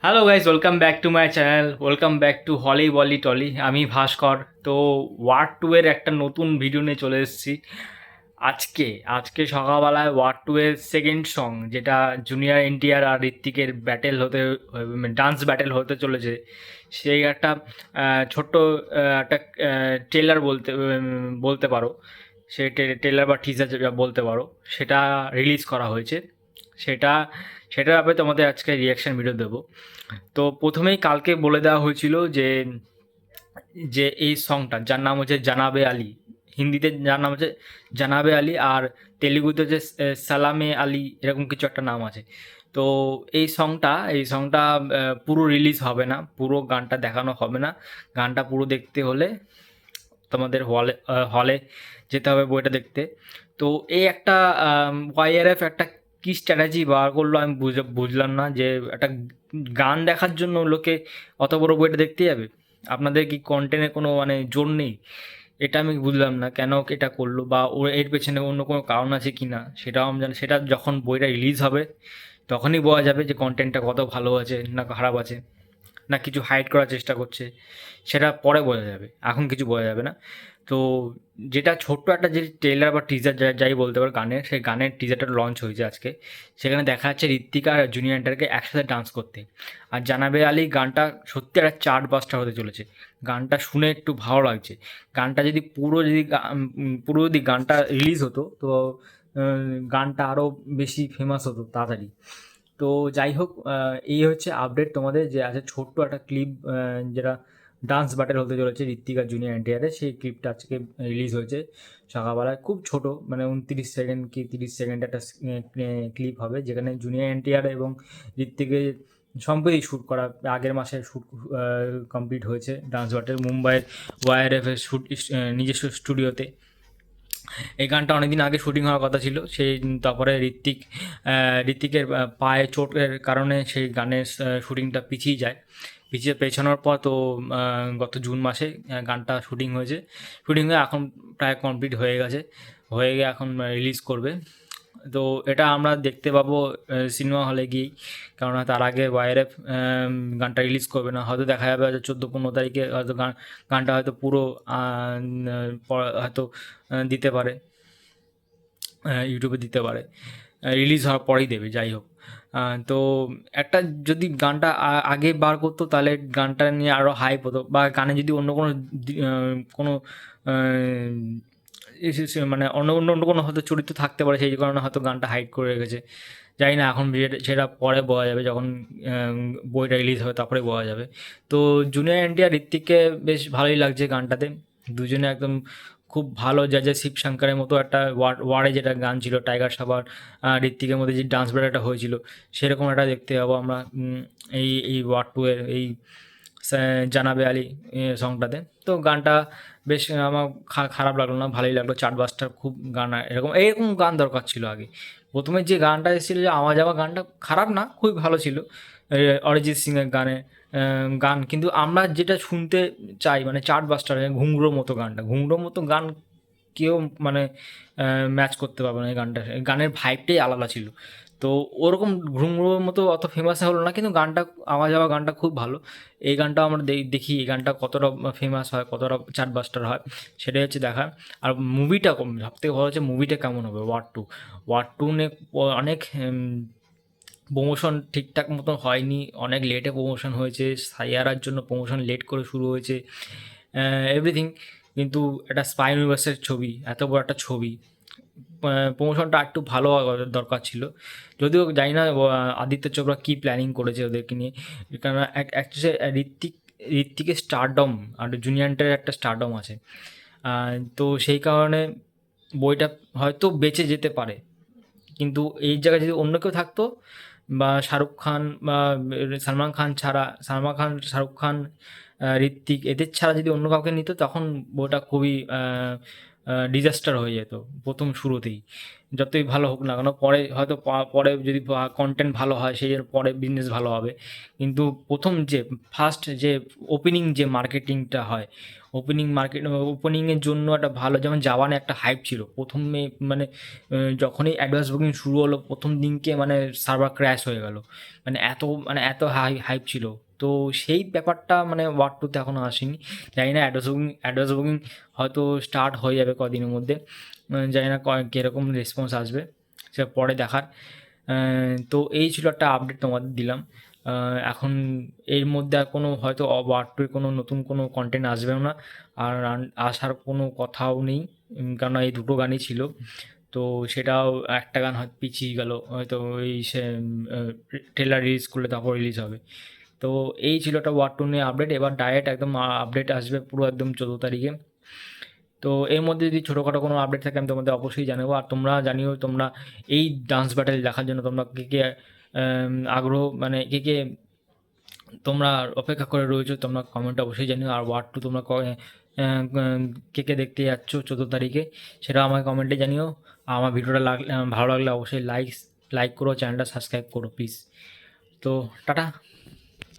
Hello guys, welcome back to my channel, welcome back to Holly Bolly Tolly. আমি ভাস্কর। তো war 2 এর একটা নতুন ভিডিও নিয়ে চলে এসেছি আজকে। আজকে সকালবেলায় ওয়ার 2 এর সেকেন্ড সং, যেটা জুনিয়র এনটিআর আর ঋত্বিকের ব্যাটেল হতে, ডান্স ব্যাটেল হতে চলেছে, সেই একটা ছোট্ট একটা ট্রেলার বলতে পারো। সেই ট্রেলার বা টিজার যেটা বলতে পারো, সেটা রিলিজ করা হয়েছে। সেটা সেটার ব্যাপারে তোমাদের আজকে রিয়াকশন ভিডিও দেবো। তো প্রথমেই কালকে বলে দেওয়া হয়েছিল যে যে এই সংটা, যার নাম হচ্ছে জানাবে আলী, হিন্দিতে যার নাম হচ্ছে জানাবে আলী, আর তেলেগুতে হচ্ছে সালামে আলী, এরকম কিছু একটা নাম আছে। তো এই সংটা পুরো রিলিজ হবে না, পুরো গানটা দেখানো হবে না। গানটা পুরো দেখতে হলে তোমাদের হলে হলে যেতে হবে বইটা দেখতে। তো এই একটা ওয়াইআরএফ একটা কী স্ট্র্যাটেজি বার করলো, আমি বুঝলাম না যে একটা গান দেখার জন্য লোকে অত বড় বইটা দেখতে যাবে। আপনাদের কি কন্টেন্টের কোনো মানে জোর নেই? এটা আমি বুঝলাম না কেন এটা করলো, বা ওর এর পেছনে অন্য কোনো কারণ আছে কি না সেটাও আমি জানি। সেটা যখন বইটা রিলিজ হবে তখনই বোঝা যাবে যে কন্টেন্টটা কত ভালো আছে না খারাপ আছে, না কিছু হাইড করার চেষ্টা করছে, সেটা পরে বোঝা যাবে, এখন কিছু বোঝা যাবে না। তো যেটা ছোট্ট একটা যে ট্রেলার বা টিজার যাই বলতে পারো গানের, সেই গানের টিজারটা লঞ্চ হয়েছে আজকে। সেখানে দেখা যাচ্ছে ঋত্বিকা আর জুনিয়র এন্টারকে একসাথে ডান্স করতে। আর জানাবে আলী গানটা সত্যি একটা চার্ট বাস্টার হতে চলেছে। গানটা শুনে একটু ভালো লাগছে। গানটা যদি পুরো যদি গানটা রিলিজ হতো, তো গানটা আরও বেশি ফেমাস হতো তাড়াতাড়ি। তো যাই হোক, এই হচ্ছে আপডেট তোমাদের, যে আছে ছোট্ট একটা ক্লিপ, যেটা ডান্স ব্যাটেল হতে চলেছে ঋত্বিক আর জুনিয়র এনটিআরের, সেই ক্লিপটা আজকে রিলিজ হয়েছে সকালবেলায়। খুব ছোট, মানে 29 সেকেন্ড কি 30 সেকেন্ড একটা ক্লিপ হবে, যেখানে জুনিয়র এনটিআর এবং ঋত্বিকের সম্প্রতি শ্যুট করা, আগের মাসে শ্যুট কমপ্লিট হয়েছে ডান্স ব্যাটেল মুম্বাইয়ের ওয়াইআরএফ এর নিজস্ব স্টুডিওতে। এই গানটা অনেকদিন আগে শুটিং হওয়ার কথা ছিল, সেই তারপরে ঋত্বিকের পায়ে চোটের কারণে সেই গানের শুটিংটা পিছিয়ে যায়। পেছানোর পর তো গত জুন মাসে গানটা শুটিং হয়েছে। শুটিং হয়ে এখন প্রায় কমপ্লিট হয়ে গেছে, হয়ে গিয়ে এখন রিলিজ করবে। তো এটা আমরা দেখতে পাবো সিনেমা হলে গিয়েই, কেননা তার আগে ওয়াইআরএফ গানটা রিলিজ করবে না। হয়তো দেখা যাবে হয়তো 14-15 তারিখে হয়তো গানটা হয়তো পুরো হয়তো দিতে পারে, ইউটিউবে দিতে পারে, রিলিজ হওয়ার পরেই দেবে, যাই হোক। তো একটা যদি গানটা আগে বার করতো, তাহলে গানটা নিয়ে আরও হাইপ হতো, বা গানে যদি অন্য কোনো কোনো মানে অন্য অন্য অন্য কোনো হয়তো চরিত্র থাকতে পারে, সেই কারণে হয়তো গানটা হাইড করে রেখেছে। জানি না, এখন সেটা পরে বোঝা যাবে, যখন বইটা রিলিজ হবে তারপরে বোঝা যাবে। তো জুনিয়র এনটিআর ঋত্বিককে বেশ ভালোই লাগছে গানটাতে। দুজনে একদম খুব ভালো, যা যা শিব শঙ্করের মতো একটা ওয়ারে যেটা গান ছিল, টাইগার শ্রফ আর ঋত্বিকের মধ্যে যে ডান্স ব্যাটারটা হয়েছিল, সেরকম একটা দেখতে পাবো আমরা এই ওয়ার 2 এর এই জানাবে আলী সংটাতে। তো গানটা বেশ আমার খারাপ লাগলো না, ভালোই লাগলো। চার্টবাস্টার খুব গান, এরকম এরকম গান দরকার ছিল আগে। প্রথমে যে গানটা এসেছিলো, যে আওয়া যাওয়া গানটা খারাপ না, খুবই ভালো ছিল, অরিজিৎ সিংয়ের গান। কিন্তু আমরা যেটা শুনতে চাই, মানে চার্টবাস্টার ঘুঙরোর মতো গানটা, ঘুঙরোর মতো গান কেউ মানে ম্যাচ করতে পারবে না। এই গানটা, এই গানের ভাইবটাই আলাদা ছিল। তো ওরকম ঘুঙরোর মতো অত ফেমাস হলো না, কিন্তু গানটা, আওয়া যাওয়া গানটা খুব ভালো। এই গানটা আমরা দেখি এই গানটা কতটা ফেমাস হয়, কতটা চার্টবাস্টার হয়, সেটাই হচ্ছে দেখা। আর মুভিটা সবথেকে ভালো হচ্ছে মুভিটা কেমন হবে। ওয়ার 2 নিয়ে অনেক প্রমোশন ঠিকঠাক মতো হয়নি, অনেক লেটে প্রমোশন হয়েছে, সাইয়ারার জন্য প্রমোশন লেট করে শুরু হয়েছে, এভরিথিং। কিন্তু একটা স্পাই ইউনিভার্সের ছবি, এত বড় একটা ছবি, প্রমোশনটা একটু ভালো হওয়া দরকার ছিল। যদিও জানি না আদিত্য চোপড়া কী প্ল্যানিং করেছে ওদেরকে নিয়ে, কারণ অ্যাকচুয়ালি ঋত্বিকের স্টারডম আর জুনিয়রটার একটা স্টারডম আছে। তো সেই কারণে বইটা হয়তো বেঁচে যেতে পারে। কিন্তু এই জায়গায় যদি অন্য কেউ থাকতো, বা শাহরুখ খান বা সালমান খান ছাড়া, সালমান খান, শাহরুখ খান, ঋত্বিক, এদের ছাড়া যদি অন্য কাউকে নিত, তখন বইটা খুবই ডিজাস্টার হয়ে যেত প্রথম শুরুতেই। যতই ভালো হোক না কেন পরে হয়তো পরে যদি কন্টেন্ট ভালো হয় সেই জন্য পরে বিজনেস ভালো হবে, কিন্তু প্রথম যে ফার্স্ট যে ওপেনিং যে মার্কেটিংটা হয়, ওপেনিংয়ের জন্য একটা ভালো, যেমন জাপানে একটা হাইপ ছিল প্রথমে, মানে যখনই অ্যাডভান্স বুকিং শুরু হলো প্রথম দিনকে মানে সার্ভার ক্র্যাশ হয়ে গেল, মানে এত হাইপ ছিল। তো সেই ব্যাপারটা মানে ওয়ার্ড টুতে এখনও আসেনি। জানি না অ্যাডভান্স বুকিং হয়তো স্টার্ট হয়ে যাবে কদিনের মধ্যে, জানি না কীরকম রেসপন্স আসবে, সেটা পরে দেখার। তো এই ছিল একটা আপডেট তোমাদের দিলাম। এখন এর মধ্যে আর কোনো হয়তো ওয়ার্ড টুর কোনো নতুন কোনো কন্টেন্ট আসবেও না, আর আসার কোনো কথাও নেই, কেননা এই দুটো গানই ছিল। তো সেটাও একটা গান হয়তো পিছিয়ে গেল, হয়তো ওই সে ট্রেলার রিলিজ করলে তারপর রিলিজ হবে। তো এই ছিল একটা ওয়ার্ড টু নিয়ে আপডেট। এবার ডাইরেক্ট একদম আপডেট আসবে পুরো একদম 14 তারিখে। তো এর মধ্যে যদি ছোটোখাটো কোনো আপডেট থাকে আমি তোমাদের অবশ্যই জানাবো। আর তোমরা জানিও তোমরা এই ডান্স ব্যাটেল দেখার জন্য তোমরা কে কে আগ্রহ, মানে কে কে তোমরা অপেক্ষা করে রয়েছো, তোমরা কমেন্টে অবশ্যই জানিও। আর ওয়ার্ড টু তোমরা কে কে দেখতে যাচ্ছ 14 তারিখে সেটা আমাকে কমেন্টে জানিও। আর আমার ভিডিওটা ভালো লাগলে অবশ্যই লাইক করো, চ্যানেলটা সাবস্ক্রাইব করো প্লিজ। তো টাটা।